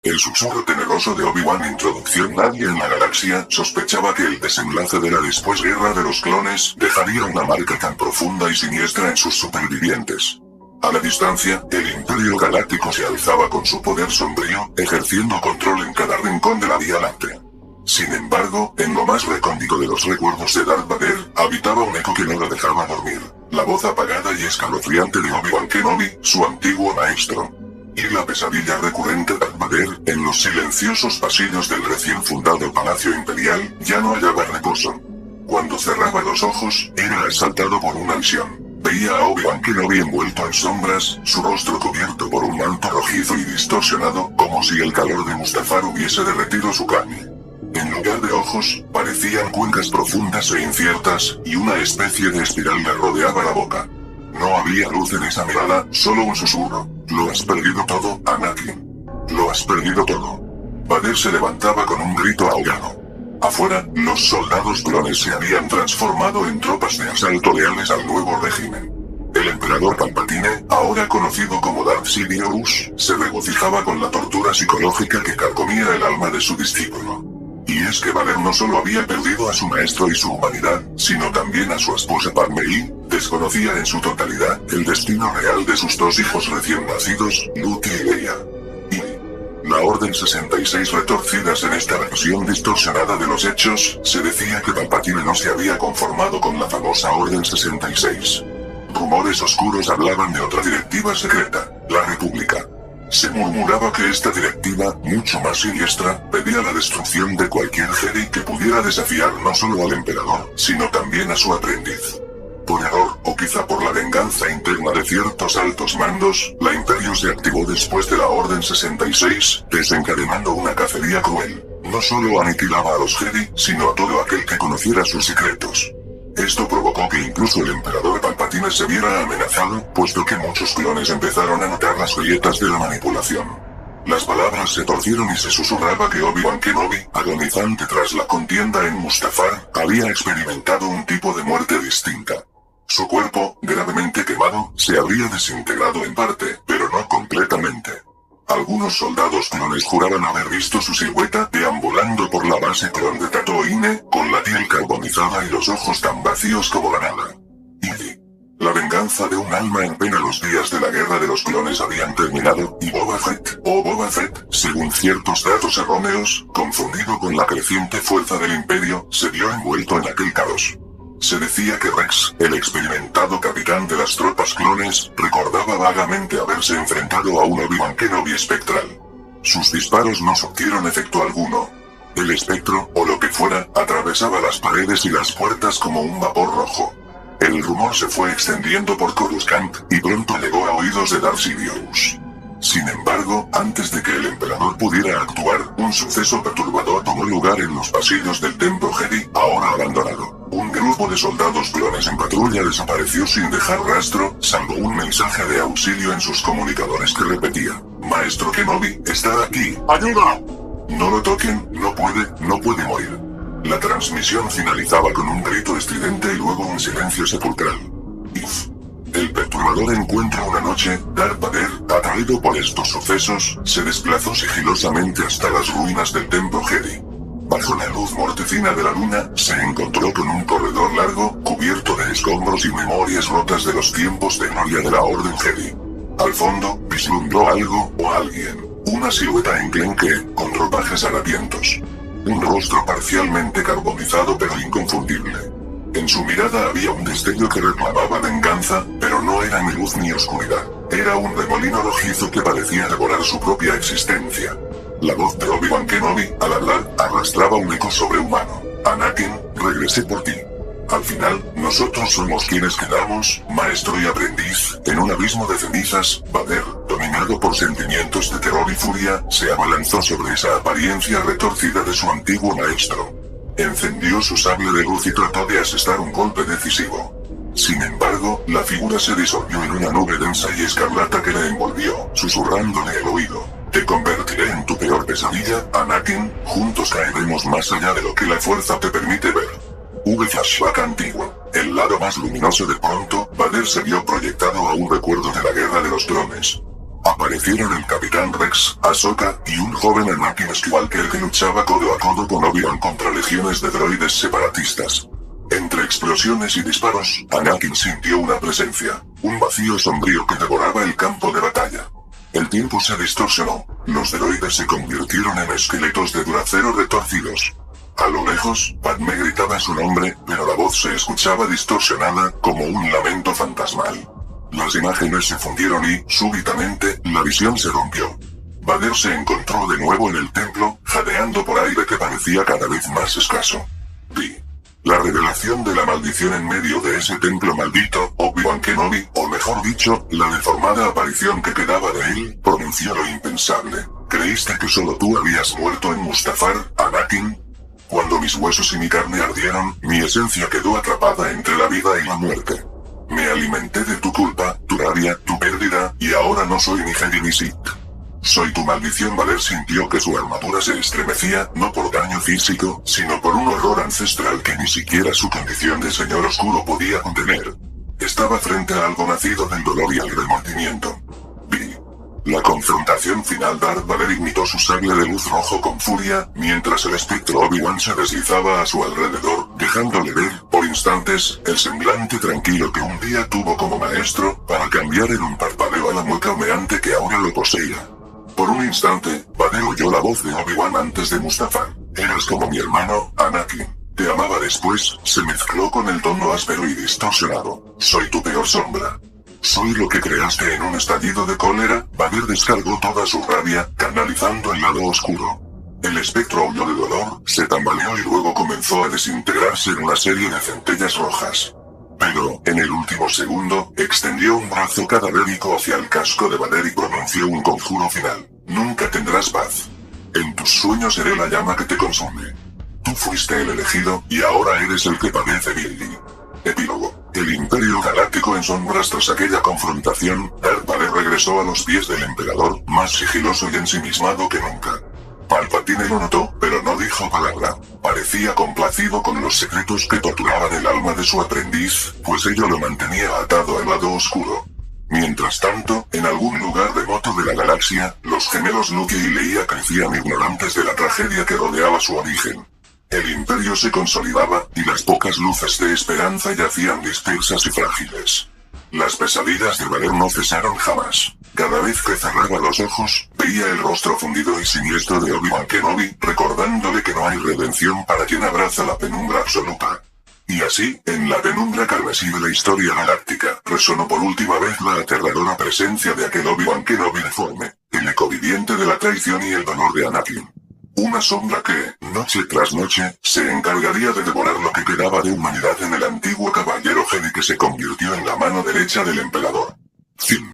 El susurro temeroso de Obi-Wan. Introducción. Nadie en la galaxia sospechaba que el desenlace de la después guerra de los clones dejaría una marca tan profunda y siniestra en sus supervivientes. A la distancia, el Imperio Galáctico se alzaba con su poder sombrío, ejerciendo control en cada rincón de la Vía Láctea. Sin embargo, en lo más recóndito de los recuerdos de Darth Vader, habitaba un eco que no lo dejaba dormir. La voz apagada y escalofriante de Obi-Wan Kenobi, su antiguo maestro. Y la pesadilla recurrente de Darth Vader, en los silenciosos pasillos del recién fundado Palacio Imperial, ya no hallaba reposo. Cuando cerraba los ojos, era asaltado por una visión. Veía a Obi-Wan Kenobi envuelto en sombras, su rostro cubierto por un manto rojizo y distorsionado, como si el calor de Mustafar hubiese derretido su carne. En lugar de ojos, parecían cuencas profundas e inciertas, y una especie de espiral le rodeaba la boca. No había luz en esa mirada, solo un susurro. Lo has perdido todo, Anakin. Lo has perdido todo. Vader se levantaba con un grito ahogado. Afuera, los soldados clones se habían transformado en tropas de asalto leales al nuevo régimen. El emperador Palpatine, ahora conocido como Darth Sidious, se regocijaba con la tortura psicológica que carcomía el alma de su discípulo. Y es que Vader no solo había perdido a su maestro y su humanidad, sino también a su esposa Padme y desconocía en su totalidad el destino real de sus dos hijos recién nacidos, Luke y Leia. La Orden 66 retorcidas. En esta versión distorsionada de los hechos, se decía que Palpatine no se había conformado con la famosa Orden 66. Rumores oscuros hablaban de otra directiva secreta, la República. Se murmuraba que esta directiva, mucho más siniestra, pedía la destrucción de cualquier Jedi que pudiera desafiar no solo al emperador, sino también a su aprendiz. Por error, o quizá por la venganza interna de ciertos altos mandos, la Imperio se activó después de la Orden 66, desencadenando una cacería cruel. No solo aniquilaba a los Jedi, sino a todo aquel que conociera sus secretos. Esto provocó que incluso el emperador Palpatine se viera amenazado, puesto que muchos clones empezaron a notar las grietas de la manipulación. Las palabras se torcieron y se susurraba que Obi-Wan Kenobi, agonizante tras la contienda en Mustafar, había experimentado un tipo de muerte distinta. Su cuerpo, gravemente quemado, se habría desintegrado en parte, pero no completamente. Algunos soldados clones juraban haber visto su silueta deambulando por la base clon de Tatooine, con la piel carbonizada y los ojos tan vacíos como la nada. Y la venganza de un alma en pena. Los días de la guerra de los clones habían terminado, y Boba Fett, según ciertos datos erróneos, confundido con la creciente fuerza del Imperio, se vio envuelto en aquel caos. Se decía que Rex, el experimentado capitán de las tropas clones, recordaba vagamente haberse enfrentado a un Obi-Wan Kenobi espectral. Sus disparos no surtieron efecto alguno. El espectro, o lo que fuera, atravesaba las paredes y las puertas como un vapor rojo. El rumor se fue extendiendo por Coruscant, y pronto llegó a oídos de Darth Sidious. Sin embargo, antes de que el emperador pudiera actuar, un suceso perturbador tomó lugar en los pasillos del templo Jedi, ahora abandonado. Un grupo de soldados clones en patrulla desapareció sin dejar rastro, salvo un mensaje de auxilio en sus comunicadores que repetía: Maestro Kenobi, está aquí. ¡Ayuda! No lo toquen, no puede morir. La transmisión finalizaba con un grito estridente y luego un silencio sepulcral. El perturbador encuentro. Una noche, Darth Vader, atraído por estos sucesos, se desplazó sigilosamente hasta las ruinas del templo Jedi. Bajo la luz mortecina de la luna, se encontró con un corredor largo, cubierto de escombros y memorias rotas de los tiempos de gloria de la Orden Jedi. Al fondo, vislumbró algo, o alguien, una silueta enclenque, con ropajes harapientos. Un rostro parcialmente carbonizado pero inconfundible. En su mirada había un destello que reclamaba venganza, pero no era ni luz ni oscuridad. Era un remolino rojizo que parecía devorar su propia existencia. La voz de Obi-Wan Kenobi, al hablar, arrastraba un eco sobrehumano. Anakin, regresé por ti. Al final, nosotros somos quienes quedamos, maestro y aprendiz, en un abismo de cenizas. Vader, dominado por sentimientos de terror y furia, se abalanzó sobre esa apariencia retorcida de su antiguo maestro. Encendió su sable de luz y trató de asestar un golpe decisivo. Sin embargo, la figura se disolvió en una nube densa y escarlata que le envolvió, susurrándole al oído: Te convertiré en tu peor pesadilla, Anakin, juntos caeremos más allá de lo que la fuerza te permite ver. Flashback antiguo. El lado más luminoso. De pronto, Vader se vio proyectado a un recuerdo de la guerra de los clones. Aparecieron el Capitán Rex, Ahsoka, y un joven Anakin Skywalker que luchaba codo a codo con Obi-Wan contra legiones de droides separatistas. Entre explosiones y disparos, Anakin sintió una presencia, un vacío sombrío que devoraba el campo de batalla. El tiempo se distorsionó, los droides se convirtieron en esqueletos de Duracero retorcidos. A lo lejos, Padmé gritaba su nombre, pero la voz se escuchaba distorsionada, como un lamento fantasmal. Las imágenes se fundieron y, súbitamente, la visión se rompió. Vader se encontró de nuevo en el templo, jadeando por aire que parecía cada vez más escaso. Vi la revelación de la maldición en medio de ese templo maldito. Obi-Wan Kenobi, o mejor dicho, la deformada aparición que quedaba de él, pronunció lo impensable. ¿Creíste que solo tú habías muerto en Mustafar, Anakin? Cuando mis huesos y mi carne ardieron, mi esencia quedó atrapada entre la vida y la muerte. Me alimenté de tu culpa, tu rabia, tu pérdida, y ahora no soy ni Jedi ni Sith. Soy tu maldición. Vader sintió que su armadura se estremecía, no por daño físico, sino por un horror ancestral que ni siquiera su condición de señor oscuro podía contener. Estaba frente a algo nacido del dolor y el remordimiento. Vi la confrontación final. Darth Vader imitó su sable de luz rojo con furia, mientras el espectro Obi-Wan se deslizaba a su alrededor, dejándole ver, por instantes, el semblante tranquilo que un día tuvo como maestro, para cambiar en un parpadeo a la mueca humeante que ahora lo poseía. Por un instante, Vader oyó la voz de Obi-Wan antes de Mustafar. Eras como mi hermano, Anakin. Te amaba. Después, se mezcló con el tono áspero y distorsionado. Soy tu peor sombra. Soy lo que creaste. En un estallido de cólera, Vader descargó toda su rabia, canalizando el lado oscuro. El espectro huyó de dolor, se tambaleó y luego comenzó a desintegrarse en una serie de centellas rojas. Pero, en el último segundo, extendió un brazo cadavérico hacia el casco de Vader y pronunció un conjuro final. Nunca tendrás paz. En tus sueños seré la llama que te consume. Tú fuiste el elegido, y ahora eres el que padece Billy. Epílogo. El Imperio Galáctico en sombras. Tras aquella confrontación, Darth Vader regresó a los pies del Emperador, más sigiloso y ensimismado que nunca. Palpatine lo notó, pero no dijo palabra. Parecía complacido con los secretos que torturaban el alma de su aprendiz, pues ello lo mantenía atado al lado oscuro. Mientras tanto, en algún lugar remoto de la galaxia, los gemelos Luke y Leia crecían ignorantes de la tragedia que rodeaba su origen. El imperio se consolidaba, y las pocas luces de esperanza yacían dispersas y frágiles. Las pesadillas de Vader no cesaron jamás. Cada vez que cerraba los ojos, veía el rostro fundido y siniestro de Obi-Wan Kenobi, recordándole que no hay redención para quien abraza la penumbra absoluta. Y así, en la penumbra carmesí de la historia galáctica, resonó por última vez la aterradora presencia de aquel Obi-Wan Kenobi deforme, el eco viviente de la traición y el dolor de Anakin. Una sombra que, noche tras noche, se encargaría de devorar lo que quedaba de humanidad en el antiguo caballero Jedi que se convirtió en la mano derecha del emperador. Fin.